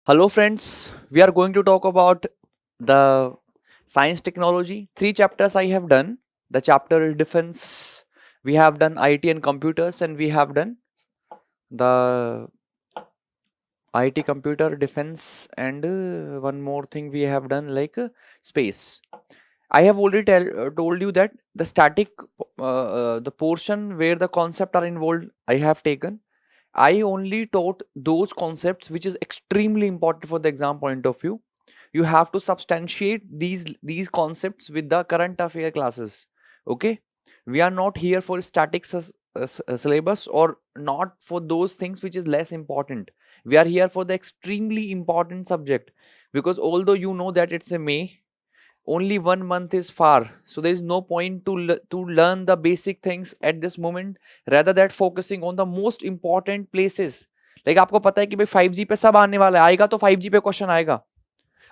Hello, friends. We are going to talk about the science technology. Three chapters I have done. The chapter is defense. We have done IT and computers, and we have done the IT computer defense, and one more thing we have done like space. I have already told you that the static, the portion where the concept are involved, I have taken. I only taught those concepts which is extremely important for the exam point of view. You have to substantiate these concepts with the current affair classes. Okay, we are not here for static syllabus or not for those things which is less important. We are here for the extremely important subject, because although you know that it's a May, only 1 month is far, so there is no point to learn the basic things at this moment, rather that focusing on the most important places. Like आपको पता है कि भाई 5G पे सब आने वाला है, आएगा तो 5G पे क्वेश्चन आएगा।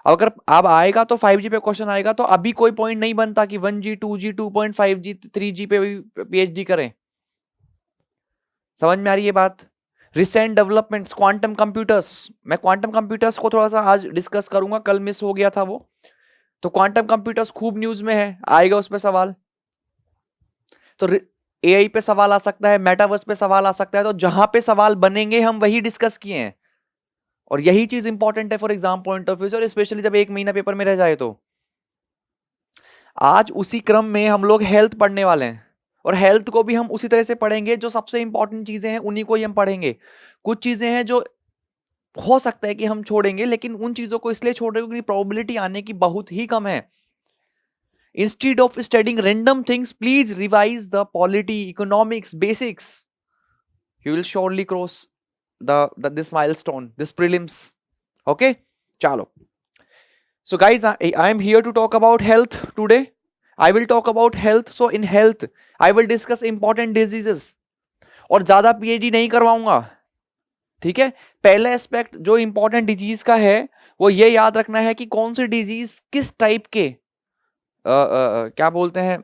अगर अब आएगा तो 5G पे क्वेश्चन आएगा, तो अभी कोई पॉइंट नहीं बनता कि 1G 2G 2.5G 3G पे भी PhD करें। समझ में आ रही है बात? रिसेंट डेवलपमेंट्स, क्वांटम कंप्यूटर्स, मैं क्वांटम कंप्यूटर्स को थोड़ा सा आज डिस्कस करूंगा, कल मिस हो गया था वो। तो क्वांटम कंप्यूटर्स खूब न्यूज में है, आएगा उस पर सवाल। तो एआई पे सवाल आ सकता है, मेटावर्स पे सवाल आ सकता है, तो जहां पे सवाल बनेंगे हम वही डिस्कस किए हैं, और यही चीज इंपॉर्टेंट है for exam point of view से, और स्पेशली जब 1 महीना पेपर में रह जाए। तो आज उसी क्रम में हम लोग हेल्थ पढ़ने वाले हैं, और हेल्थ को भी हम उसी तरह से पढ़ेंगे। जो सबसे इंपॉर्टेंट चीजें हैं उन्हीं को ही हम पढ़ेंगे। कुछ चीजें हैं जो हो सकता है कि हम छोड़ेंगे, लेकिन उन चीजों को इसलिए छोड़ रहे हैं क्योंकि प्रोबेबिलिटी आने की बहुत ही कम है। Instead of studying random things, please revise the polity, economics, basics. You will surely cross this milestone, this prelims. Okay? Chalo. So guys, I am here to talk about health today. I will talk about health. So in health, I will discuss important diseases. और ज्यादा PhD नहीं करवाऊंगा, ठीक है। पहला aspect जो important disease का है वो ये याद रखना है कि कौन सी डिजीज किस टाइप के क्या बोलते हैं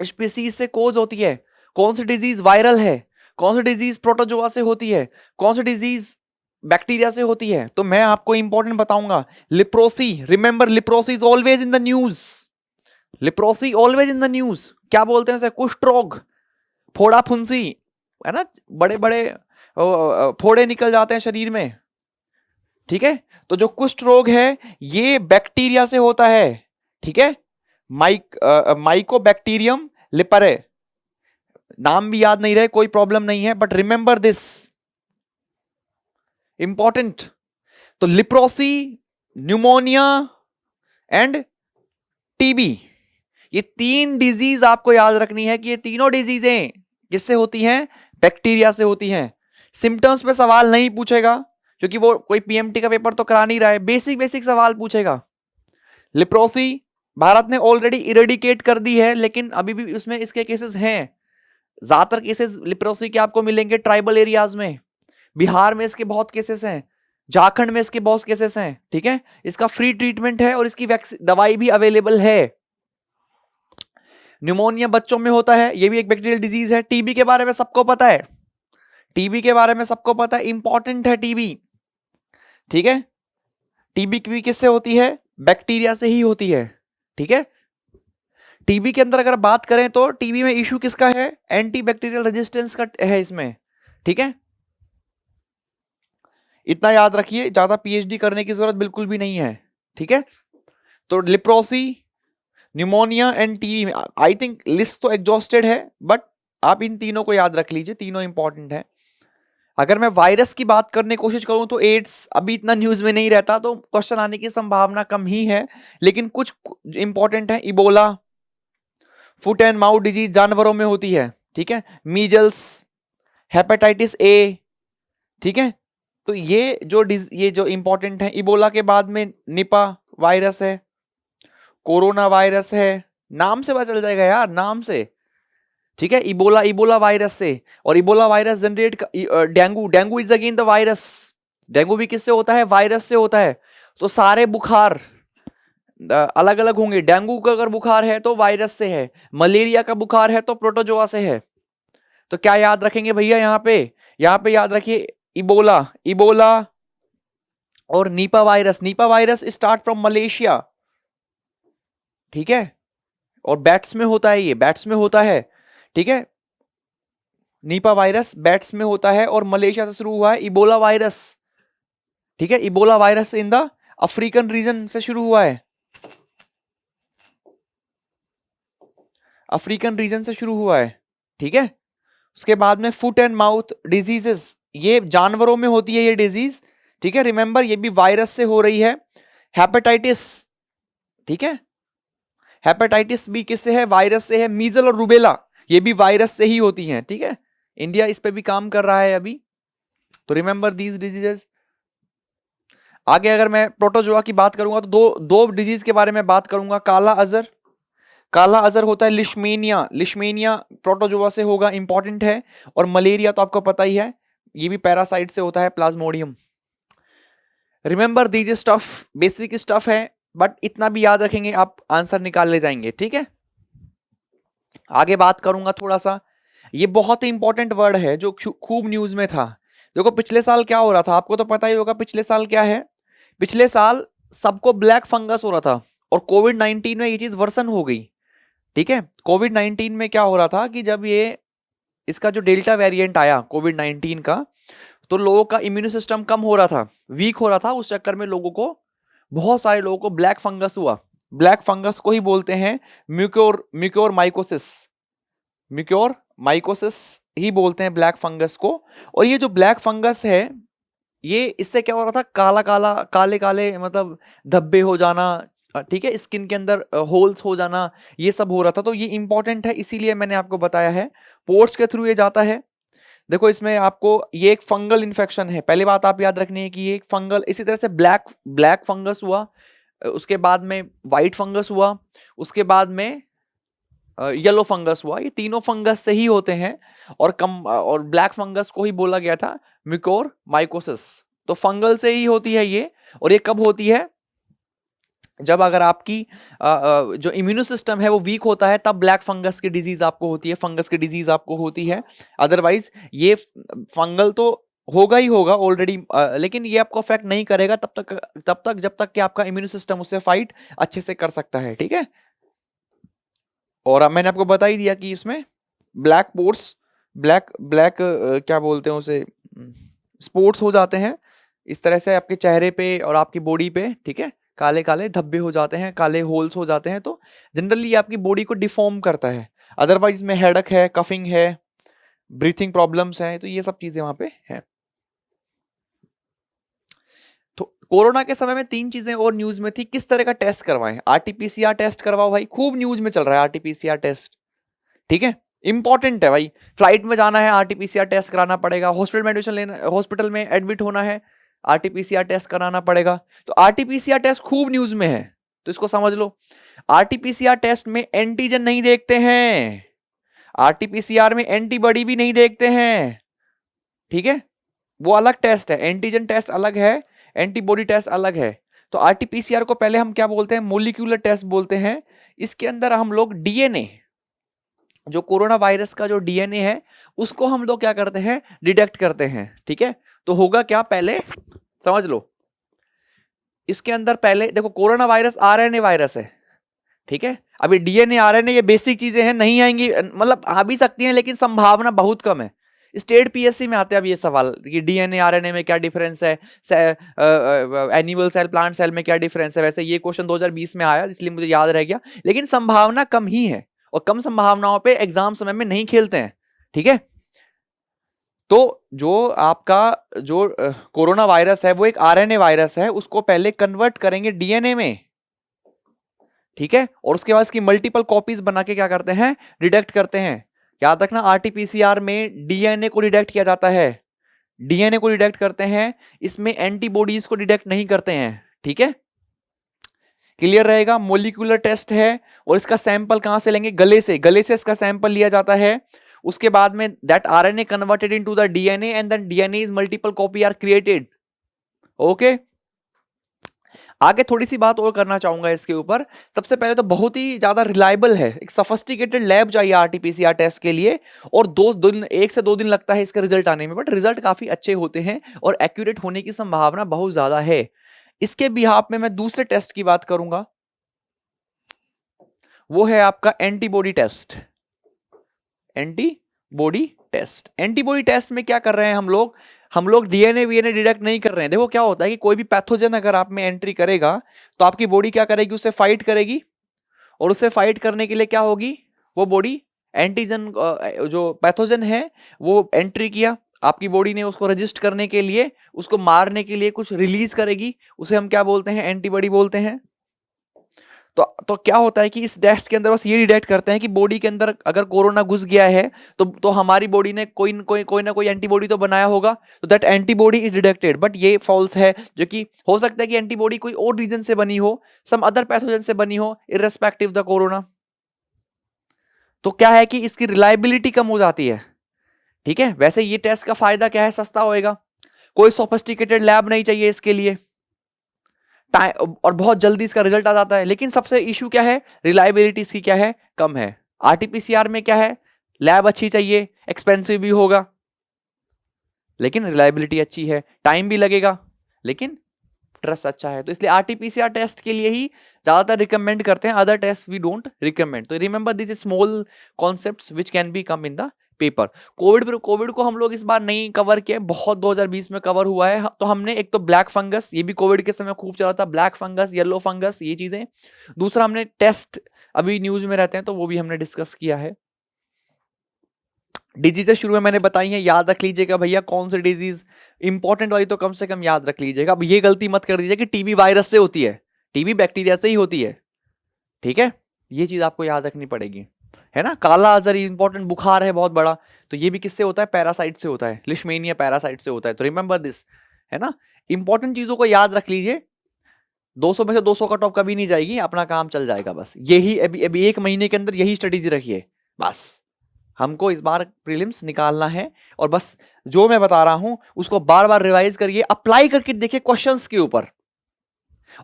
स्पीसीज से कोज होती है, कौन सी डिजीज वायरल है, कौन सी डिजीज प्रोटोजोआ से होती है, कौन सी डिजीज बैक्टीरिया से होती है। तो मैं आपको इंपॉर्टेंट बताऊंगा। Leprosy, remember leprosy is always in the news. Leprosy always in the news. क्या बोलते हैं उसे? कुष्ठ रोग, फोड़ा फुंसी, है ना, बड़े बड़े फोड़े निकल जाते हैं शरीर में, ठीक है। तो जो कुष्ठ रोग है ये बैक्टीरिया से होता है, ठीक है। माइकोबैक्टीरियम लिपरे, नाम भी याद नहीं रहे कोई प्रॉब्लम नहीं है, बट रिमेंबर दिस, इंपॉर्टेंट। तो लिप्रोसी, न्यूमोनिया एंड टीबी, ये तीन डिजीज आपको याद रखनी है कि ये तीनों डिजीजें किससे होती हैं? बैक्टीरिया से होती हैं। सिम्टम्स पे सवाल नहीं पूछेगा क्योंकि वो कोई पीएमटी का पेपर तो करा नहीं रहा है, बेसिक बेसिक सवाल पूछेगा। लिप्रोसी भारत ने ऑलरेडी इरेडिकेट कर दी है, लेकिन अभी भी उसमें इसके केसेस हैं। ज्यादातर केसेस लिप्रोसी के आपको मिलेंगे ट्राइबल एरियाज में। बिहार में इसके बहुत केसेस हैं, झारखंड में इसके बहुत केसेस हैं, ठीक है। इसका फ्री ट्रीटमेंट है और इसकी दवाई भी अवेलेबल है। न्यूमोनिया बच्चों में होता है, ये भी एक बैक्टीरियल डिजीज है। टीबी के बारे में सबको पता है, टीबी के बारे में सबको पता है, इंपॉर्टेंट है टीबी, ठीक है। टीबी भी किससे होती है? बैक्टीरिया से ही होती है, ठीक है। टीबी के अंदर अगर बात करें तो टीबी में इशू किसका है? एंटी बैक्टीरियल रेजिस्टेंस का है इसमें, ठीक है। इतना याद रखिए, ज्यादा पीएचडी करने की जरूरत बिल्कुल भी नहीं है, ठीक है। तो leprosy, pneumonia end TB, I think list तो एग्जॉस्टेड है, बट आप इन तीनों को याद रख लीजिए, तीनों इंपॉर्टेंट है। अगर मैं वायरस की बात करने की कोशिश करूं तो एड्स अभी इतना न्यूज में नहीं रहता, तो क्वेश्चन आने की संभावना कम ही है, लेकिन कुछ इंपॉर्टेंट है। Ebola, foot and mouth disease जानवरों में होती है, ठीक है। मीजल्स, हेपेटाइटिस ए, ठीक है। तो ये जो इंपॉर्टेंट है। इबोला के बाद में निपा वायरस है, कोरोना वायरस है, नाम से पता चल जाएगा यार, नाम से, ठीक है। इबोला वायरस से, और Ebola virus generate dengue is again the virus. Dengue भी किससे होता है? वायरस से होता है। तो सारे बुखार अलग अलग होंगे। डेंगू का अगर बुखार है तो वायरस से है, मलेरिया का बुखार है तो प्रोटोजोआ से है। तो क्या याद रखेंगे भैया? यहाँ पे याद रखिए इबोला और Nipah virus start from Malaysia, ठीक है, और बैट्स में होता है, ये बैट्स में होता है, ठीक है, नीपा वायरस बैट्स में होता है और मलेशिया से शुरू हुआ है। इबोला वायरस, ठीक है, Ebola virus in the African region से शुरू हुआ है, अफ्रीकन रीजन से शुरू हुआ है, ठीक है। उसके बाद में फुट एंड माउथ डिजीजेस, ये जानवरों में होती है ये डिजीज, ठीक है, रिमेंबर ये भी वायरस से हो रही है। हेपेटाइटिस, ठीक है, हेपेटाइटिस बी किससे है, वायरस से है। मीजल और रूबेला ये भी वायरस से ही होती हैं, ठीक है, इंडिया इस पे भी काम कर रहा है अभी, तो रिमेंबर दीज डिजीजेस। आगे अगर मैं प्रोटोजोआ की बात करूंगा तो दो दो डिजीज के बारे में बात करूंगा। काला अजर, काला अजर होता है लिशमेनिया, लिशमेनिया प्रोटोजोआ से होगा, इंपॉर्टेंट है। और मलेरिया तो आपको पता ही है, ये भी पैरासाइट से होता है, Plasmodium. Remember these stuff, basic stuff है, बट इतना भी याद रखेंगे आप आंसर निकाल ले जाएंगे, ठीक है। आगे बात करूंगा थोड़ा सा, ये बहुत ही इंपॉर्टेंट वर्ड है जो खूब न्यूज में था। देखो पिछले साल क्या हो रहा था, आपको तो पता ही होगा पिछले साल क्या है। पिछले साल सबको ब्लैक फंगस हो रहा था और कोविड 19 में ये चीज वर्सन हो गई, ठीक है। कोविड 19 में क्या हो रहा था कि जब ये इसका जो डेल्टा वेरिएंट आया कोविड 19 का, तो लोगों का इम्यून सिस्टम कम हो रहा था, वीक हो रहा था, उस चक्कर में लोगों को, बहुत सारे लोगों को ब्लैक फंगस हुआ। ब्लैक फंगस को ही बोलते हैं mucor mucormycosis, mucormycosis ही बोलते हैं ब्लैक फंगस को। और ये जो ब्लैक फंगस है, ये इससे क्या हो रहा था, काला काला काले काले मतलब धब्बे हो जाना, ठीक है, स्किन के अंदर होल्स हो जाना, ये सब हो रहा था। तो ये इंपॉर्टेंट है, इसीलिए मैंने आपको बताया है, पोर्स के थ्रू ये जाता है। देखो इसमें आपको ये एक फंगल इन्फेक्शन है, पहली बात आप याद रखनी है कि ये एक फंगल, इसी तरह से ब्लैक ब्लैक फंगस हुआ, उसके बाद में व्हाइट फंगस हुआ, उसके बाद में येलो फंगस हुआ, ये तीनों फंगस से ही होते हैं। और ब्लैक फंगस को ही बोला गया था म्यूकोर माइकोसिस, तो फंगल से ही होती है ये। और ये कब होती है, जब अगर आपकी जो इम्यूनो सिस्टम है वो वीक होता है, तब ब्लैक फंगस की डिजीज आपको होती है, फंगस की डिजीज आपको होती है। अदरवाइज ये फंगल तो होगा ही होगा ऑलरेडी, लेकिन ये आपको अफेक्ट नहीं करेगा तब तक जब तक कि आपका इम्यूनो सिस्टम उससे फाइट अच्छे से कर सकता है, ठीक है। और अब मैंने आपको बता ही दिया कि इसमें ब्लैक पोर्स, ब्लैक ब्लैक क्या बोलते हैं उसे, स्पॉट्स हो जाते हैं इस तरह से आपके चेहरे पे और आपकी बॉडी पे, ठीक है, काले काले धब्बे हो जाते हैं, काले होल्स हो जाते हैं। तो जनरली ये आपकी बॉडी को डिफॉर्म करता है। अदरवाइज में हेडक है, कफिंग है, ब्रीथिंग प्रॉब्लम्स हैं, तो ये सब चीजें वहां पे हैं। तो कोरोना के समय में 3 चीजें और न्यूज में थी, किस तरह का टेस्ट करवाएं, आरटीपीसीआर टेस्ट करवाओ भाई, खूब न्यूज में चल रहा है आरटीपीसीआर टेस्ट, ठीक है, इंपॉर्टेंट है भाई। फ्लाइट में जाना है आरटीपीसीआर टेस्ट कराना पड़ेगा, हॉस्पिटल में एडमिशन लेना, हॉस्पिटल में एडमिट होना है आरटीपीसीआर टेस्ट कराना पड़ेगा। तो आरटीपीसीआर टेस्ट खूब न्यूज में है, तो इसको समझ लो। आरटीपीसीआर टेस्ट में एंटीजन नहीं देखते हैं, आरटीपीसीआर में एंटीबॉडी भी नहीं देखते हैं, ठीक है, वो अलग टेस्ट है, एंटीजन टेस्ट अलग है, एंटीबॉडी टेस्ट अलग है। तो आरटीपीसीआर को पहले हम क्या बोलते हैं, मोलिक्यूलर टेस्ट बोलते हैं। इसके अंदर हम लोग डीएनए, जो कोरोना वायरस का जो डीएनए है उसको हम लोग क्या करते हैं, डिटेक्ट करते हैं, ठीक है। तो होगा क्या, पहले समझ लो, इसके अंदर पहले देखो कोरोना वायरस आरएनए वायरस है, ठीक है। अभी डीएनए आरएनए ये बेसिक चीजें हैं, नहीं आएंगी, मतलब आ भी सकती हैं लेकिन संभावना बहुत कम है। स्टेट पीएससी में आते हैं अब ये सवाल कि डीएनए आरएनए में क्या डिफरेंस है, एनिमल सेल प्लांट सेल में क्या डिफरेंस है। वैसे ये क्वेश्चन 2020 में आया इसलिए मुझे याद रह गया, लेकिन संभावना कम ही है, और कम संभावनाओं पे एग्जाम समय में नहीं खेलते हैं, ठीक है। तो जो आपका जो कोरोना वायरस है वो एक आरएनए वायरस है, उसको पहले कन्वर्ट करेंगे डीएनए में, ठीक है, और उसके बाद इसकी मल्टीपल कॉपीज बना के क्या करते हैं, डिटेक्ट करते हैं। याद रखना आरटीपीसीआर में डीएनए को डिटेक्ट किया जाता है, डीएनए को डिटेक्ट करते हैं, इसमें एंटीबॉडीज को डिटेक्ट नहीं करते हैं, ठीक है, क्लियर रहेगा। मोलिकुलर टेस्ट है, और इसका सैंपल कहां से लेंगे, गले से, गले से इसका सैंपल लिया जाता है। उसके बाद में that RNA converted into the DNA and then DNA is multiple copy are created, okay. आगे थोड़ी सी बात और करना चाहूंगा इसके ऊपर। सबसे पहले तो बहुत ही ज्यादा रिलायबल है, एक सफिस्टिकेटेड लैब चाहिए आरटीपीसीआर टेस्ट के लिए, और 2 दिन 1 से 2 दिन लगता है इसका रिजल्ट आने में, बट रिजल्ट काफी अच्छे होते हैं और एक्यूरेट होने की संभावना बहुत ज्यादा है। इसके बिहाफ में मैं दूसरे टेस्ट की बात करूंगा, वो है आपका antibody test. Antibody test, antibody test में क्या कर रहे हैं हम लोग डीएनए वीएनए डिटेक्ट नहीं कर रहे हैं। देखो क्या होता है कि कोई भी पैथोजन अगर आप में एंट्री करेगा तो आपकी बॉडी क्या करेगी, उससे फाइट करेगी, और उससे फाइट करने के लिए क्या होगी, वो बॉडी एंटीजन जो पैथोजन है वो एंट्री किया, आपकी बॉडी ने उसको रजिस्ट करने के लिए, उसको मारने के लिए कुछ रिलीज करेगी, उसे हम क्या बोलते हैं, एंटीबॉडी बोलते हैं। तो क्या होता है कि इस टेस्ट के अंदर बस ये डिटेक्ट करते हैं कि बॉडी के अंदर अगर कोरोना घुस गया है तो हमारी बॉडी ने कोई ना कोई एंटीबॉडी तो बनाया होगा, तो that antibody is detected. But ये फॉल्स है, जो कि हो सकता है कि एंटीबॉडी कोई और रीजन से बनी हो, सम अदर पैथोजन से बनी हो इररेस्पेक्टिव द कोरोना। तो क्या है कि इसकी रिलायबिलिटी कम हो जाती है। ठीक है, वैसे ये टेस्ट का फायदा क्या है, सस्ता होएगा, कोई सोफिस्टिकेटेड लैब नहीं चाहिए इसके लिए, और बहुत जल्दी इसका रिजल्ट आ जाता है। लेकिन सबसे इशू क्या है, रिलायबिलिटी इसकी क्या है, कम है। आरटीपीसीआर में क्या है, लैब अच्छी चाहिए, एक्सपेंसिव भी होगा, लेकिन रिलायबिलिटी अच्छी है, टाइम भी लगेगा, लेकिन ट्रस्ट अच्छा है। तो इसलिए आरटीपीसीआर टेस्ट के लिए ही ज्यादातर रिकमेंड करते हैं, other test we don't recommend. तो remember this small concepts which can be come in the paper. COVID को हम लोग इस बार नहीं कवर किए, बहुत 2020 में कवर हुआ है। तो हमने एक तो ब्लैक फंगस, ये भी कोविड के समय खूब चला था, ब्लैक फंगस, येलो फंगस, ये चीजें। दूसरा हमने टेस्ट अभी न्यूज में रहते हैं तो वो भी हमने डिस्कस किया है। डिजीजेस शुरू में मैंने बताई है, याद रख लीजिएगा भैया कौन सी डिजीज इंपॉर्टेंट वाली तो कम से कम याद रख लीजिएगा। अब ये गलती मत कर दीजिए कि टीबी वायरस से होती है, टीबी बैक्टीरिया से ही होती है। ठीक है, ये चीज आपको याद रखनी पड़ेगी, है ना। काला आजार इंपॉर्टेंट बुखार है बहुत बड़ा, तो ये भी किससे होता है, पैरासाइट से होता है, लिशमेनिया पैरासाइट से होता है। तो रिमेंबर दिस, है ना, इंपॉर्टेंट चीजों को याद रख लीजिए। 200 में से 200 का टॉप कभी नहीं जाएगी, अपना काम चल जाएगा। बस यही अभी एक महीने के अंदर यही स्ट्रेटेजी रखिए, बस हमको इस बार प्रीलिम्स निकालना है। और बस जो मैं बता रहा हूं उसको बार बार रिवाइज करिए, अप्लाई करके देखिए क्वेश्चंस के ऊपर,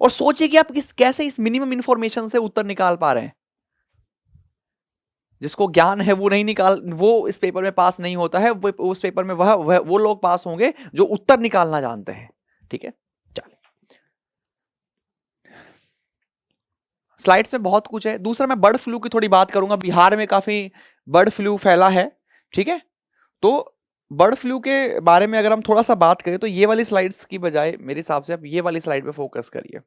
और सोचिए कि आप कैसे इस मिनिमम इंफॉर्मेशन से उत्तर निकाल पा रहे हैं। जिसको ज्ञान है वो नहीं निकाल, वो इस पेपर में पास नहीं होता है, उस पेपर में वो लोग पास होंगे जो उत्तर निकालना जानते हैं। ठीक है, चलिए स्लाइड्स में बहुत कुछ है। दूसरा मैं बर्ड फ्लू की थोड़ी बात करूंगा, बिहार में काफी बर्ड फ्लू फैला है। ठीक है, तो बर्ड फ्लू के बारे में अगर हम थोड़ा सा बात करें तो ये वाली स्लाइड्स की बजाय मेरे हिसाब से आप ये वाली स्लाइड पे फोकस करिए।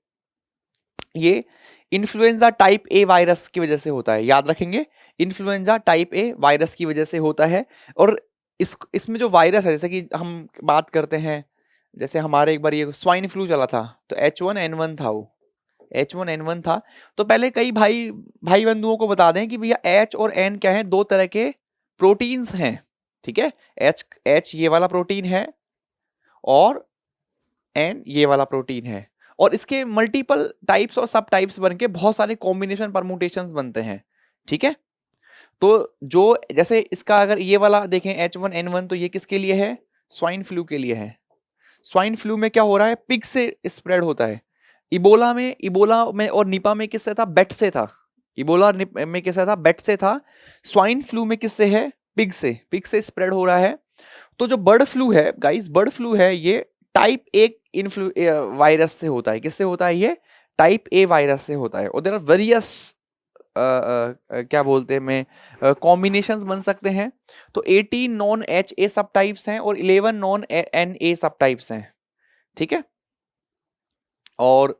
ये इन्फ्लुएंजा टाइप ए वायरस की वजह से होता है, याद रखेंगे, इन्फ्लुएंजा टाइप ए वायरस की वजह से होता है। और इसमें जो वायरस है, जैसे कि हम बात करते हैं, जैसे हमारे एक बार ये स्वाइन फ्लू चला था तो H1N1 था, वो H1N1 था। तो पहले कई भाई बंधुओं को बता दें कि भैया H और N क्या है, दो तरह के प्रोटीन्स हैं। ठीक है, H ये वाला प्रोटीन है और N ये वाला प्रोटीन है, और इसके मल्टीपल टाइप्स और सब टाइप्स बन के बहुत सारे कॉम्बिनेशन परमुटेशंस बनते हैं। ठीक है, तो जो जैसे इसका अगर ये वाला देखें H1N1, तो ये किसके लिए है, स्वाइन फ्लू के लिए है। स्वाइन फ्लू में क्या हो रहा है, पिग से स्प्रेड होता है। इबोला में और निपा में किससे था, बेट से था। इबोला में किससे था, बेट से था। स्वाइन फ्लू में किससे है, पिग से स्प्रेड हो रहा है। तो जो बर्ड फ्लू है गाइस, बर्ड फ्लू है ये टाइप ए वायरस से होता है। किससे होता है, ये टाइप ए वायरस से होता है। और देयर आर वेरियस क्या बोलते हैं मैं, कॉम्बिनेशंस बन सकते हैं। तो 18 नॉन एच ए सब टाइप्स हैं और 11 नॉन एन ए सब टाइप्स हैं। ठीक है, और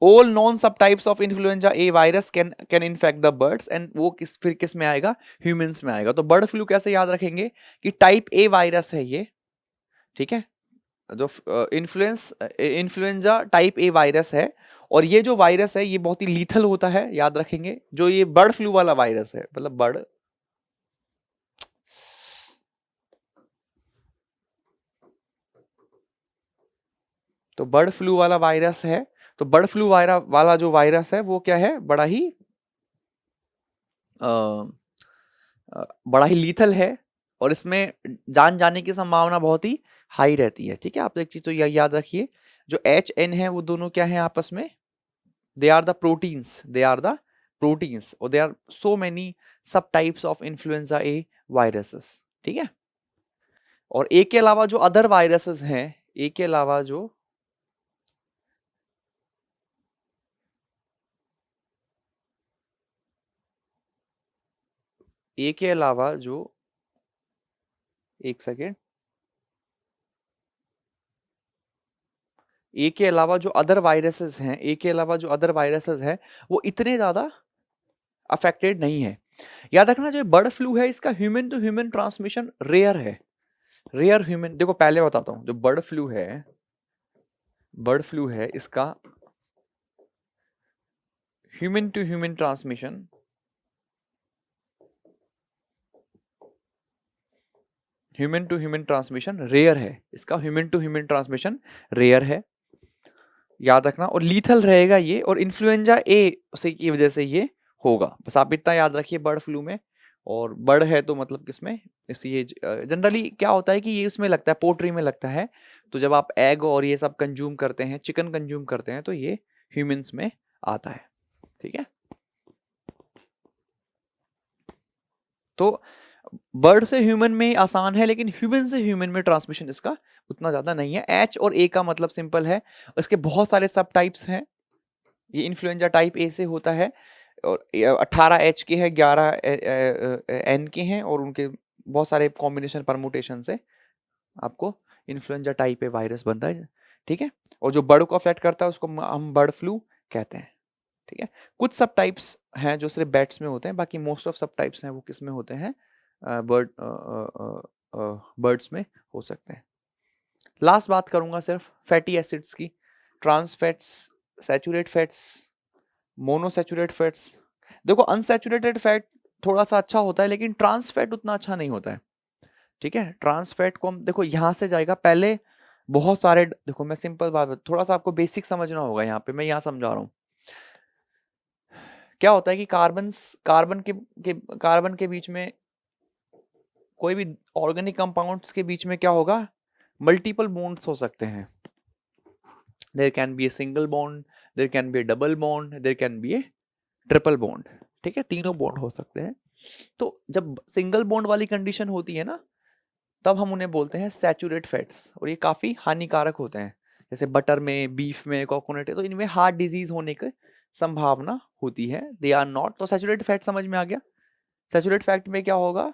ऑल नॉन सब types of influenza A virus can infect the birds, and वो फिर किस में आएगा, ह्यूमंस में आएगा। तो बर्ड फ्लू कैसे याद रखेंगे कि टाइप ए वायरस है ये। ठीक है, जो इन्फ्लुएंजा टाइप ए वायरस है, और ये जो वायरस है ये बहुत ही लीथल होता है, याद रखेंगे। जो ये बर्ड फ्लू वाला वायरस है, मतलब बर्ड फ्लू वाला वायरस है। तो बर्ड फ्लू वाला जो वायरस है वो क्या है, बड़ा ही लीथल है, और इसमें जान जाने की संभावना बहुत ही हाई रहती है। ठीक है, आप एक चीज तो याद रखिए, जो H N है वो दोनों क्या है आपस में, दे आर द प्रोटीन्स, और दे आर सो मेनी सब types of influenza A viruses. ठीक है, और एक के अलावा जो अदर वायरसेस हैं, एक के अलावा जो ए के अलावा जो, एक सेकेंड, ए के अलावा जो अदर वायरसेस हैं, ए के अलावा जो अदर वायरसेस हैं वो इतने ज्यादा अफेक्टेड नहीं है। याद रखना जो बर्ड फ्लू है इसका human to human transmission rare है, रेयर ह्यूमन। देखो पहले बताता हूं, जो बर्ड फ्लू है, बर्ड फ्लू है इसका human to human transmission human to human transmission rare है, इसका human to human transmission rare है, याद रखना। और लीथल रहेगा ये, और इन्फ्लुएंजा ए से की वजह से ये होगा, बस आप इतना याद रखिए बर्ड फ्लू में। और बर्ड है तो मतलब किसमें, इस ये जनरली क्या होता है कि ये उसमें लगता है, पोल्ट्री में लगता है। तो जब आप एग और ये सब कंज्यूम करते हैं, चिकन कंज्यूम करते हैं, तो ये ह्यूमंस में आता है, ठीक है। तो बर्ड से ह्यूमन में आसान है, लेकिन ह्यूमन से ह्यूमन में ट्रांसमिशन इसका उतना ज्यादा नहीं है। एच और ए का मतलब सिंपल है, इसके बहुत सारे सब टाइप्स हैं। ये इन्फ्लुएंजा टाइप ए से होता है, और 18 एच के हैं, 11 एन के हैं, और उनके बहुत सारे कॉम्बिनेशन परमुटेशन से आपको इन्फ्लुएंजा टाइप ए वायरस बनता है, ठीक है। और जो बर्ड को अफेक्ट करता है उसको हम बर्ड फ्लू कहते हैं, ठीक है। कुछ सब टाइप्स हैं जो सिर्फ बैट्स में होते हैं, बाकी मोस्ट ऑफ सब टाइप्स हैं वो किस में होते हैं, बर्ड बर्ड्स में हो सकते हैं। लास्ट बात करूंगा सिर्फ फैटी एसिड्स की, trans fats, saturate fats, monosaturate fats. देखो अनसैचुरेटेड फैट थोड़ा सा अच्छा होता है, लेकिन ट्रांस फैट उतना अच्छा नहीं होता है, ठीक है। ट्रांस फैट को हम देखो यहाँ से जाएगा पहले, बहुत सारे, देखो मैं सिंपल बात, थोड़ा सा आपको बेसिक समझना होगा यहाँ पे, मैं यहाँ समझा रहा हूँ। क्या होता है कि कार्बन के बीच में, कोई भी ऑर्गेनिक कंपाउंड्स के बीच में क्या होगा, मल्टीपल बॉन्ड्स हो सकते हैं। There can be a single bond, there can be a double bond, there can be a triple bond, ठीक है, तीनों बॉन्ड हो सकते हैं। तो जब सिंगल बॉन्ड वाली कंडीशन होती है ना, तब हम उन्हें बोलते हैं सैचुरेट फैट्स, और ये काफी हानिकारक होते हैं। जैसे बटर में, बीफ में, कोकोनट है, तो इनमें हार्ट डिजीज होने की संभावना होती है, दे आर नॉट। तो सैचुरेट फैट समझ में आ गया। सैचुरेट फैट में क्या होगा,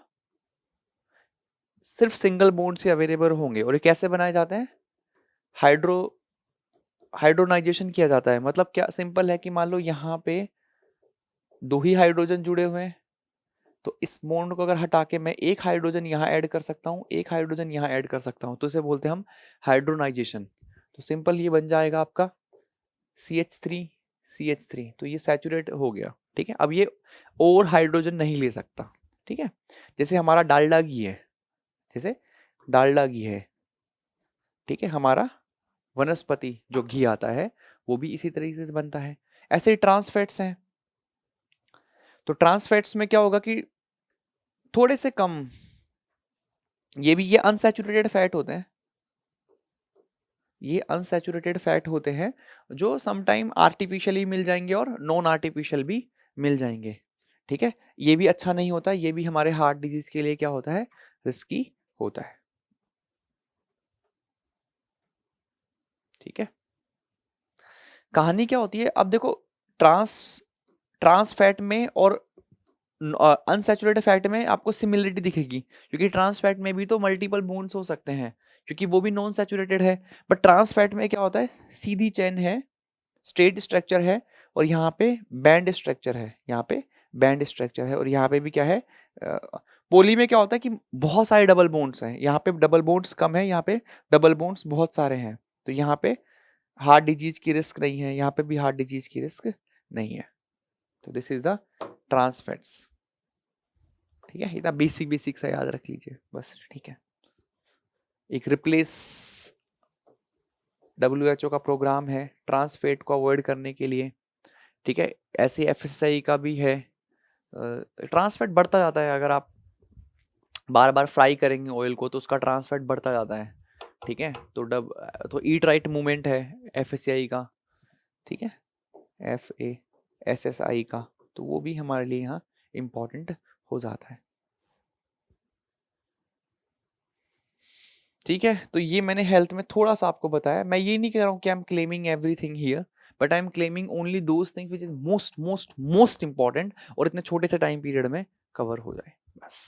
सिर्फ सिंगल बॉन्ड से अवेलेबल होंगे, और ये कैसे बनाए जाते हैं, हाइड्रो हाइड्रोनाइजेशन किया जाता है। मतलब क्या, सिंपल है कि मान लो यहाँ पे दो ही हाइड्रोजन जुड़े हुए हैं, तो इस बॉन्ड को अगर हटा के मैं एक हाइड्रोजन यहाँ ऐड कर सकता हूँ, एक हाइड्रोजन यहाँ ऐड कर सकता हूँ, तो इसे बोलते हैं हम हाइड्रोनाइजेशन। तो सिंपल ये बन जाएगा आपका CH3 CH3, तो ये सैचुरेट हो गया, ठीक है। अब ये और हाइड्रोजन नहीं ले सकता, ठीक है। जैसे हमारा डालडा घी है, जैसे डालडा घी है, ठीक है, हमारा वनस्पति जो घी आता है वो भी इसी तरीके से बनता है। ऐसे ही ट्रांस फैट्स हैं, तो ट्रांस फैट्स में क्या होगा कि थोड़े से कम, ये अनसैचुरेटेड फैट होते हैं, ये अनसैचुरेटेड फैट होते हैं जो समटाइम आर्टिफिशियली मिल जाएंगे और नॉन आर्टिफिशियल भी मिल जाएंगे, ठीक है। ये भी अच्छा नहीं होता, ये भी हमारे हार्ट डिजीज के लिए क्या होता है, रिस्की होता है, ठीक है। कहानी क्या होती है, अब देखो ट्रांस ट्रांस फैट में और अनसैचुरेटेड फैट में आपको सिमिलरिटी दिखेगी, क्योंकि ट्रांस फैट में भी तो मल्टीपल बॉन्ड्स हो सकते हैं, क्योंकि वो भी नॉन सैचुरेटेड है। बट ट्रांस फैट में क्या होता है, सीधी चेन है, स्ट्रेट स्ट्रक्चर है, और यहाँ पे बैंड स्ट्रक्चर है, यहाँ पे बैंड स्ट्रक्चर है, और यहाँ पे भी क्या है, पोली में क्या होता है कि बहुत सारे डबल बॉन्ड्स हैं, यहाँ पे डबल बॉन्ड्स कम है, यहाँ पे डबल बॉन्ड्स बहुत सारे हैं। तो यहाँ पे हार्ट डिजीज की रिस्क नहीं है, यहाँ पे भी हार्ट डिजीज की रिस्क नहीं है। तो this is the trans fats, ठीक है। इतना बेसिक बेसिक सा याद रख लीजिए बस, ठीक है। एक रिप्लेस WHO का प्रोग्राम है ट्रांस फैट को अवॉइड करने के लिए, ठीक है। ऐसे FSSAI का भी है। ट्रांस फैट बढ़ता जाता है, अगर आप बार बार फ्राई करेंगे ऑयल को तो उसका ट्रांस फैट बढ़ता जाता है, ठीक है। तो ईट राइट मूवमेंट है FSSAI का, ठीक है, FASSAI का, तो वो भी हमारे लिए यहाँ इम्पोर्टेंट हो जाता है, ठीक है। तो ये मैंने हेल्थ में थोड़ा सा आपको बताया। मैं ये नहीं कह रहा हूँ कि I am claiming everything here, but I am claiming only those things which is most most most important, और इतने छोटे से टाइम पीरियड में कवर हो जाए। बस।